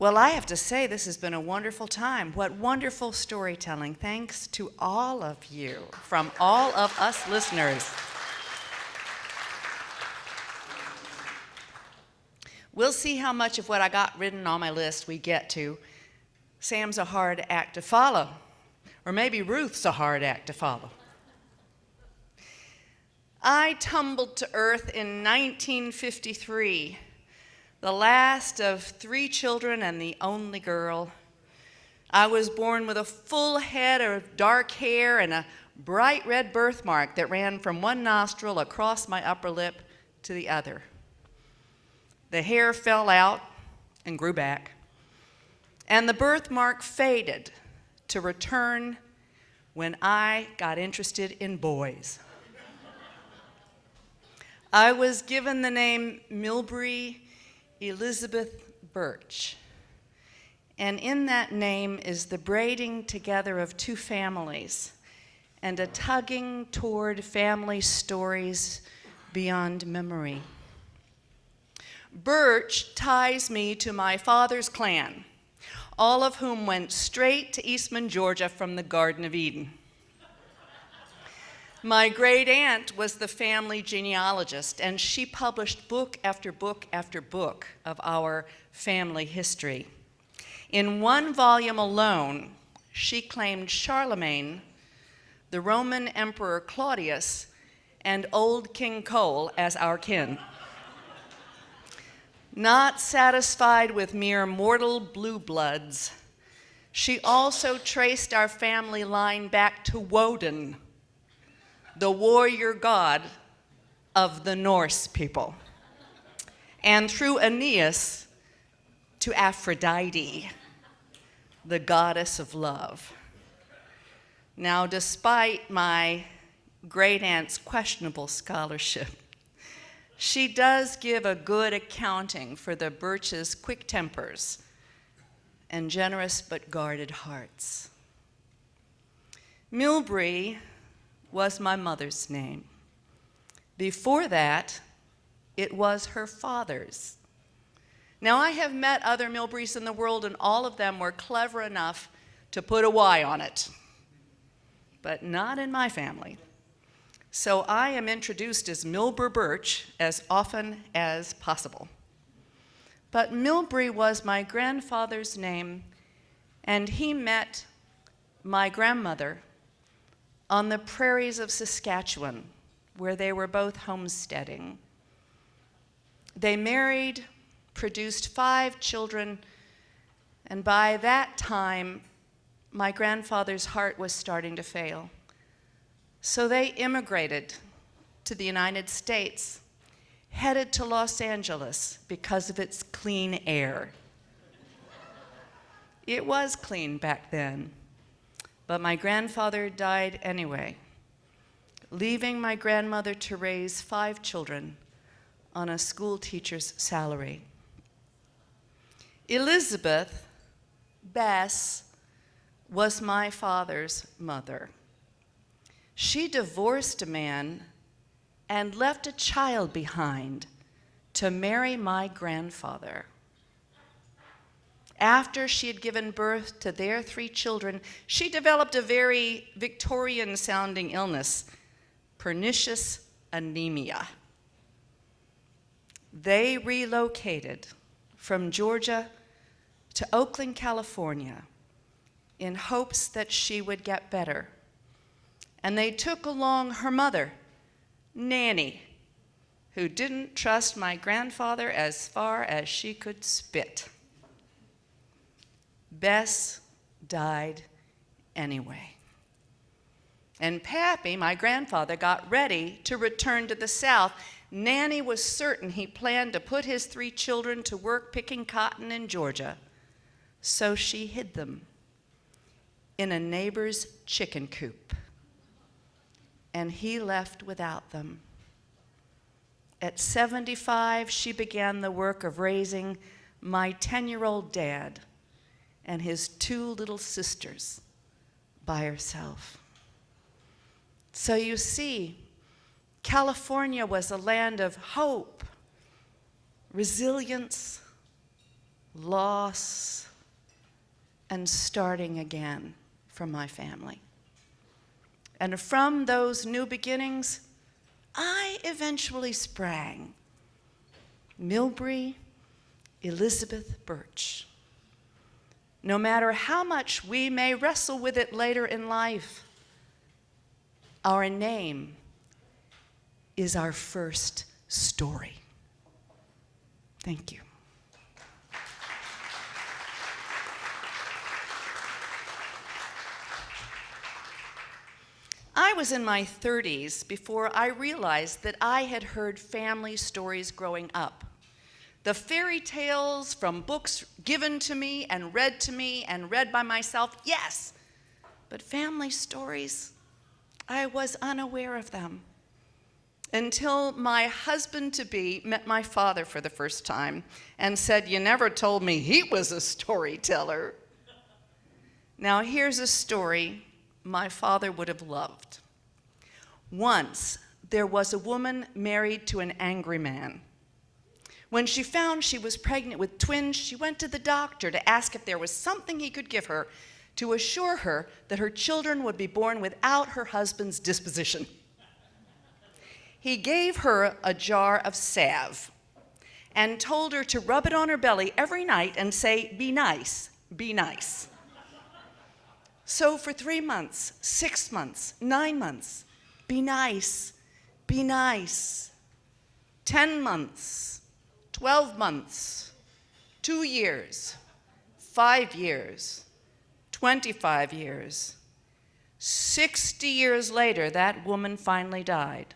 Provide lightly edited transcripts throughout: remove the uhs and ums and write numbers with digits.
Well, I have to say, this has been a wonderful time. What wonderful storytelling. Thanks to all of you, from all of us listeners. We'll see how much of what I got written on my list we get to. Sam's a hard act to follow, or maybe Ruth's a hard act to follow. I tumbled to earth in 1953, the last of 3 children and the only girl. I was born with a full head of dark hair and a bright red birthmark that ran from one nostril across my upper lip to the other. The hair fell out and grew back, and the birthmark faded to return when I got interested in boys. I was given the name Milbre Elizabeth Burch, and in that name is the braiding together of 2 families and a tugging toward family stories beyond memory. Burch ties me to my father's clan, all of whom went straight to Eastman, Georgia from the Garden of Eden. My great aunt was the family genealogist, and she published book after book after book of our family history. In 1 volume alone, she claimed Charlemagne, the Roman Emperor Claudius, and old King Cole as our kin. Not satisfied with mere mortal blue bloods, she also traced our family line back to Woden, the warrior god of the Norse people, and through Aeneas to Aphrodite, the goddess of love. Now, despite my great-aunt's questionable scholarship, she does give a good accounting for the Burch's quick tempers and generous but guarded hearts. Milbre was my mother's name. Before that, it was her father's. Now, I have met other Milbres in the world, and all of them were clever enough to put a Y on it, but not in my family. So I am introduced as Milbre Burch as often as possible. But Milbre was my grandfather's name, and he met my grandmother on the prairies of Saskatchewan, where they were both homesteading. They married, produced 5 children, and by that time, my grandfather's heart was starting to fail. So they immigrated to the United States, headed to Los Angeles because of its clean air. It was clean back then, but my grandfather died anyway, leaving my grandmother to raise 5 children on a school teacher's salary. Elizabeth, Bess, was my father's mother. She divorced a man and left a child behind to marry my grandfather. After she had given birth to their 3 children, she developed a very Victorian-sounding illness, pernicious anemia. They relocated from Georgia to Oakland, California, in hopes that she would get better. And they took along her mother, Nanny, who didn't trust my grandfather as far as she could spit. Bess died anyway. And Pappy, my grandfather, got ready to return to the South. Nanny was certain he planned to put his 3 children to work picking cotton in Georgia. So she hid them in a neighbor's chicken coop. And he left without them. At 75, she began the work of raising my 10-year-old dad and his 2 little sisters by herself. So you see, California was a land of hope, resilience, loss, and starting again for my family. And from those new beginnings, I eventually sprang Milbre Elizabeth Burch. No matter how much we may wrestle with it later in life, our name is our first story. Thank you. I was in my 30s before I realized that I had heard family stories growing up. The fairy tales from books given to me and read by myself, yes. But family stories, I was unaware of them until my husband-to-be met my father for the first time and said, "You never told me he was a storyteller." Now here's a story my father would have loved. Once, there was a woman married to an angry man. When she found she was pregnant with twins, she went to the doctor to ask if there was something he could give her to assure her that her children would be born without her husband's disposition. He gave her a jar of salve and told her to rub it on her belly every night and say, "Be nice, be nice." So for 3 months, 6 months, 9 months, be nice, be nice. 10 months, 12 months, 2 years, 5 years, 25 years. 60 years later, that woman finally died.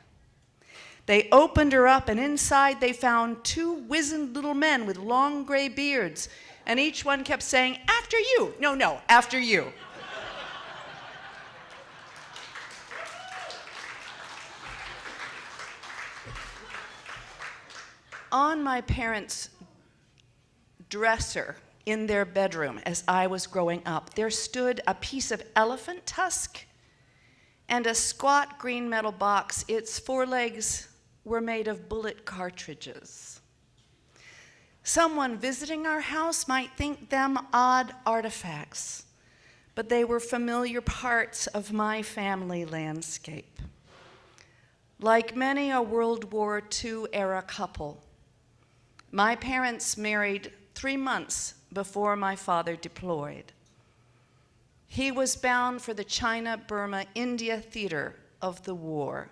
They opened her up, and inside they found 2 wizened little men with long gray beards, and each one kept saying, "After you." No, after you. On my parents' dresser in their bedroom as I was growing up, there stood a piece of elephant tusk and a squat green metal box. Its 4 legs were made of bullet cartridges. Someone visiting our house might think them odd artifacts, but they were familiar parts of my family landscape. Like many a World War II era couple, my parents married 3 months before my father deployed. He was bound for the China-Burma-India theater of the war,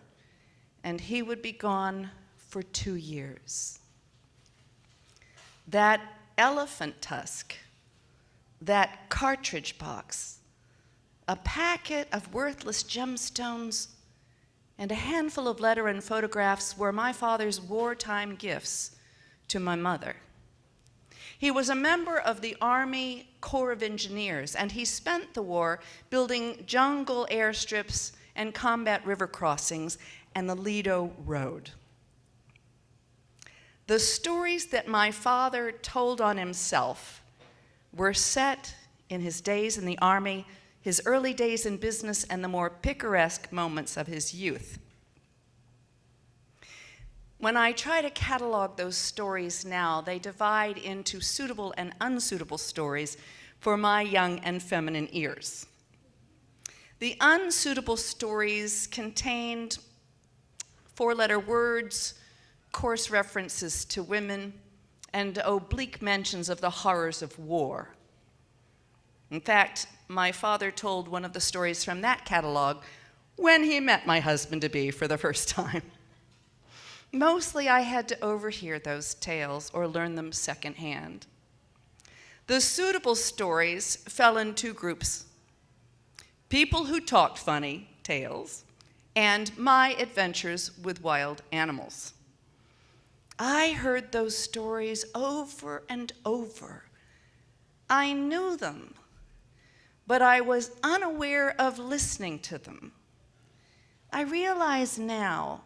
and he would be gone for 2 years. That elephant tusk, that cartridge box, a packet of worthless gemstones, and a handful of letter and photographs were my father's wartime gifts to my mother. He was a member of the Army Corps of Engineers, and he spent the war building jungle airstrips and combat river crossings and the Lido Road. The stories that my father told on himself were set in his days in the Army, his early days in business, and the more picaresque moments of his youth. When I try to catalog those stories now, they divide into suitable and unsuitable stories for my young and feminine ears. The unsuitable stories contained 4-letter words, coarse references to women, and oblique mentions of the horrors of war. In fact, my father told one of the stories from that catalog when he met my husband-to-be for the first time. Mostly I had to overhear those tales or learn them secondhand. The suitable stories fell in 2 groups: people who talked funny tales and my adventures with wild animals. I heard those stories over and over. I knew them, but I was unaware of listening to them. I realize now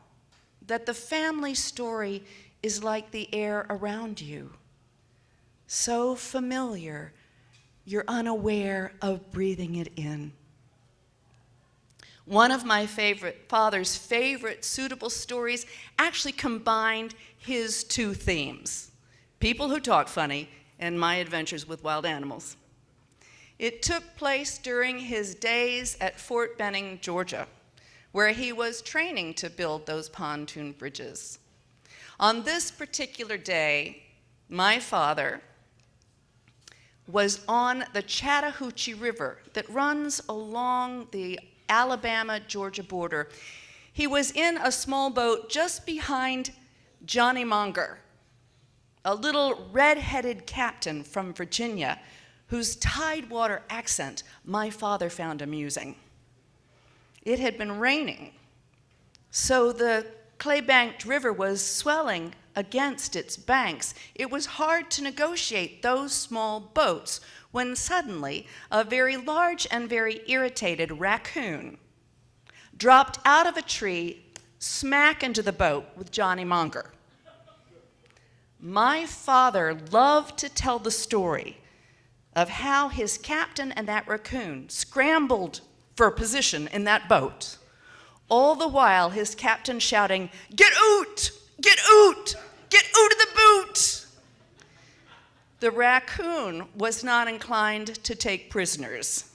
that the family story is like the air around you. So familiar, you're unaware of breathing it in. One of my father's favorite suitable stories actually combined his 2 themes: people who talk funny and my adventures with wild animals. It took place during his days at Fort Benning, Georgia, where he was training to build those pontoon bridges. On this particular day, my father was on the Chattahoochee River that runs along the Alabama-Georgia border. He was in a small boat just behind Johnny Monger, a little red-headed captain from Virginia whose tidewater accent my father found amusing. It had been raining, so the clay-banked river was swelling against its banks. It was hard to negotiate those small boats when suddenly a very large and very irritated raccoon dropped out of a tree smack into the boat with Johnny Monger. My father loved to tell the story of how his captain and that raccoon scrambled for position in that boat, all the while his captain shouting, "Get out! Get out! Get out of the boat!" The raccoon was not inclined to take prisoners,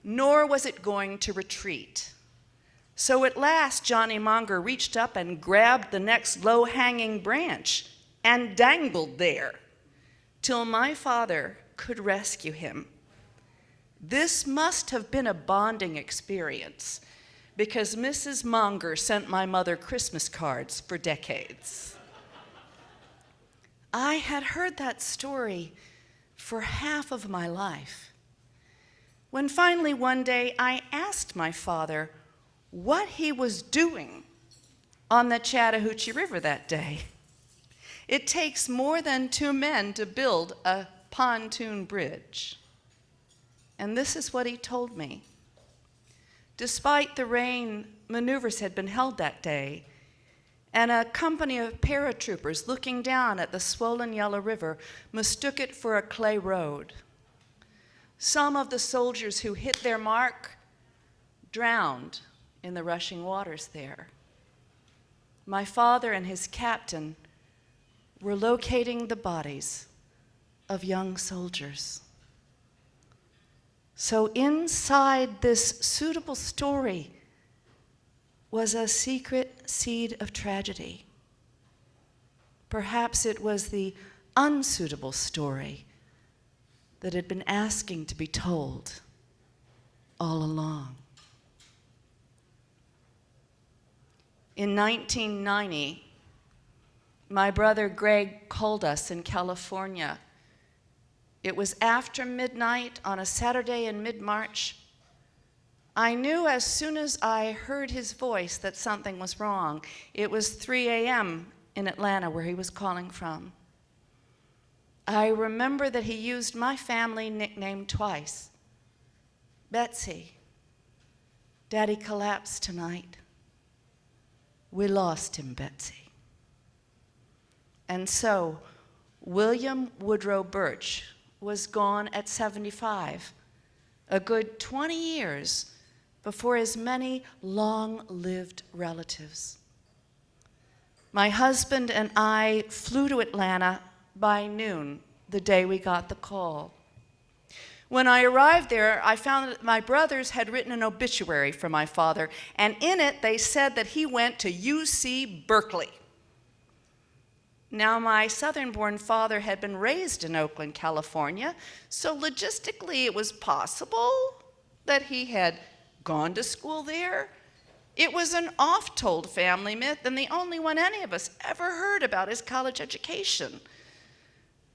nor was it going to retreat. So at last, Johnny Monger reached up and grabbed the next low-hanging branch and dangled there till my father could rescue him. This must have been a bonding experience, because Mrs. Monger sent my mother Christmas cards for decades. I had heard that story for half of my life, when finally one day I asked my father what he was doing on the Chattahoochee River that day. It takes more than 2 men to build a pontoon bridge. And this is what he told me. Despite the rain, maneuvers had been held that day, and a company of paratroopers looking down at the swollen Yellow River mistook it for a clay road. Some of the soldiers who hit their mark drowned in the rushing waters there. My father and his captain were locating the bodies of young soldiers. So inside this suitable story was a secret seed of tragedy. Perhaps it was the unsuitable story that had been asking to be told all along. In 1990, my brother Greg called us in California. It was after midnight on a Saturday in mid-March. I knew as soon as I heard his voice that something was wrong. It was 3 a.m. in Atlanta, where he was calling from. I remember that he used my family nickname twice. Betsy, Daddy collapsed tonight. We lost him, Betsy. And so, William Milbre Burch was gone at 75, a good 20 years before his many long-lived relatives. My husband and I flew to Atlanta by noon the day we got the call. When I arrived there, I found that my brothers had written an obituary for my father, and in it they said that he went to UC Berkeley. Now, my southern-born father had been raised in Oakland, California, so logistically it was possible that he had gone to school there. It was an oft-told family myth, and the only one any of us ever heard about his college education.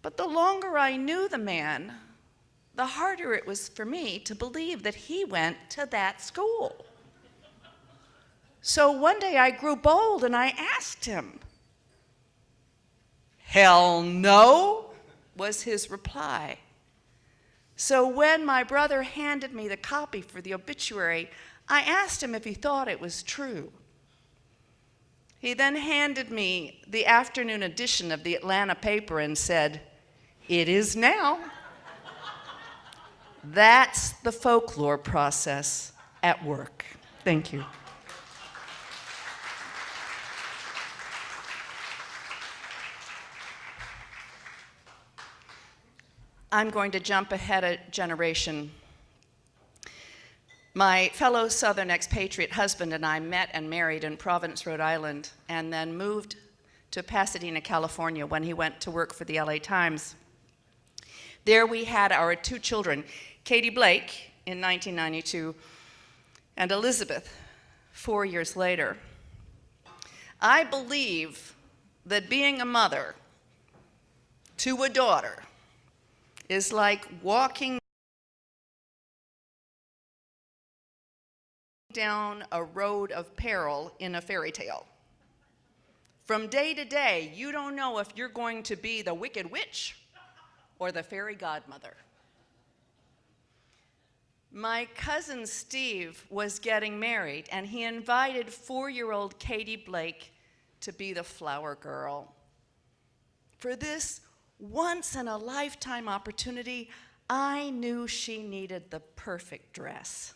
But the longer I knew the man, the harder it was for me to believe that he went to that school. So one day I grew bold and I asked him. "Hell no," was his reply. So when my brother handed me the copy for the obituary, I asked him if he thought it was true. He then handed me the afternoon edition of the Atlanta paper and said, "It is now." That's the folklore process at work. Thank you. I'm going to jump ahead a generation. My fellow Southern expatriate husband and I met and married in Providence, Rhode Island, and then moved to Pasadena, California when he went to work for the LA Times. There we had our 2 children, Katie Blake in 1992 and Elizabeth 4 years later. I believe that being a mother to a daughter is like walking down a road of peril in a fairy tale. From day to day, you don't know if you're going to be the wicked witch or the fairy godmother. My cousin Steve was getting married, and he invited 4-year-old Katie Blake to be the flower girl. For this once-in-a-lifetime opportunity, I knew she needed the perfect dress.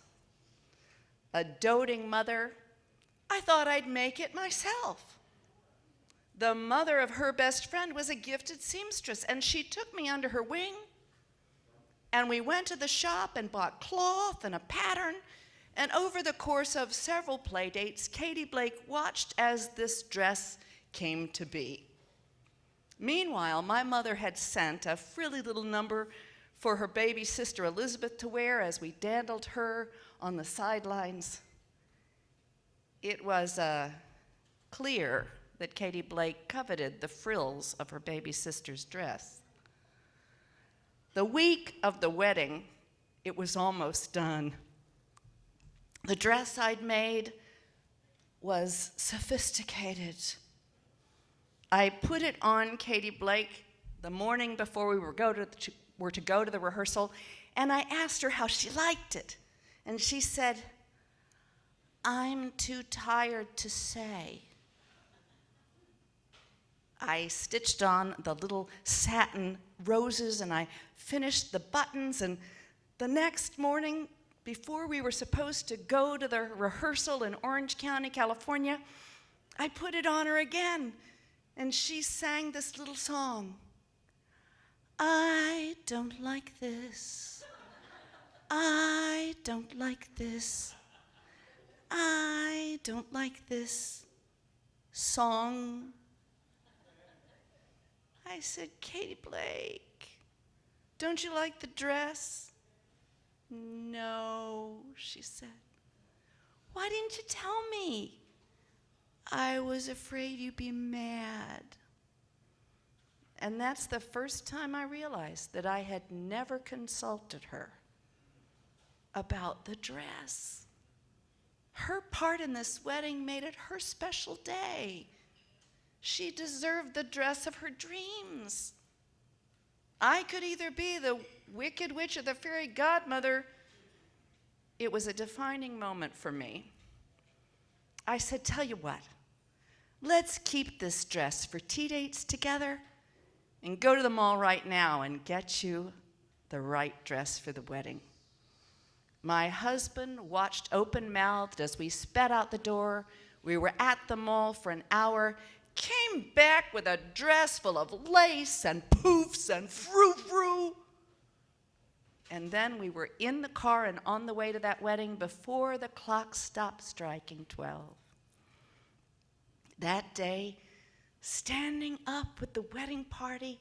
A doting mother, I thought I'd make it myself. The mother of her best friend was a gifted seamstress, and she took me under her wing, and we went to the shop and bought cloth and a pattern, and over the course of several play dates, Katie Blake watched as this dress came to be. Meanwhile, my mother had sent a frilly little number for her baby sister Elizabeth to wear as we dandled her on the sidelines. It was clear that Katie Blake coveted the frills of her baby sister's dress. The week of the wedding, it was almost done. The dress I'd made was sophisticated. I put it on Katie Blake the morning before we were to go to the rehearsal, and I asked her how she liked it. And she said, "I'm too tired to say." I stitched on the little satin roses, and I finished the buttons, and the next morning, before we were supposed to go to the rehearsal in Orange County, California, I put it on her again, and she sang this little song. I don't like this. I don't like this. I don't like this song. I said, "Katie Blake, don't you like the dress?" "No," she said. "Why didn't you tell me?" "I was afraid you'd be mad." And that's the first time I realized that I had never consulted her about the dress. Her part in this wedding made it her special day. She deserved the dress of her dreams. I could either be the wicked witch or the fairy godmother. It was a defining moment for me. I said, "Tell you what, let's keep this dress for tea dates together and go to the mall right now and get you the right dress for the wedding." My husband watched open-mouthed as we sped out the door. We were at the mall for an hour, came back with a dress full of lace and poofs and frou-frou. And then we were in the car and on the way to that wedding before the clock stopped striking 12. That day, standing up with the wedding party,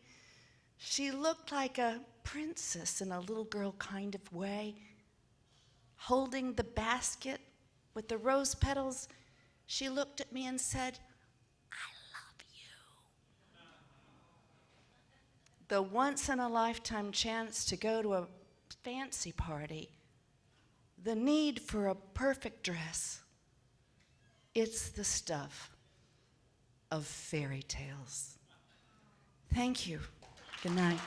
she looked like a princess in a little girl kind of way. Holding the basket with the rose petals, she looked at me and said, "I love you." The once-in-a-lifetime chance to go to a fancy party, the need for a perfect dress, it's the stuff of fairy tales. Thank you. Good night.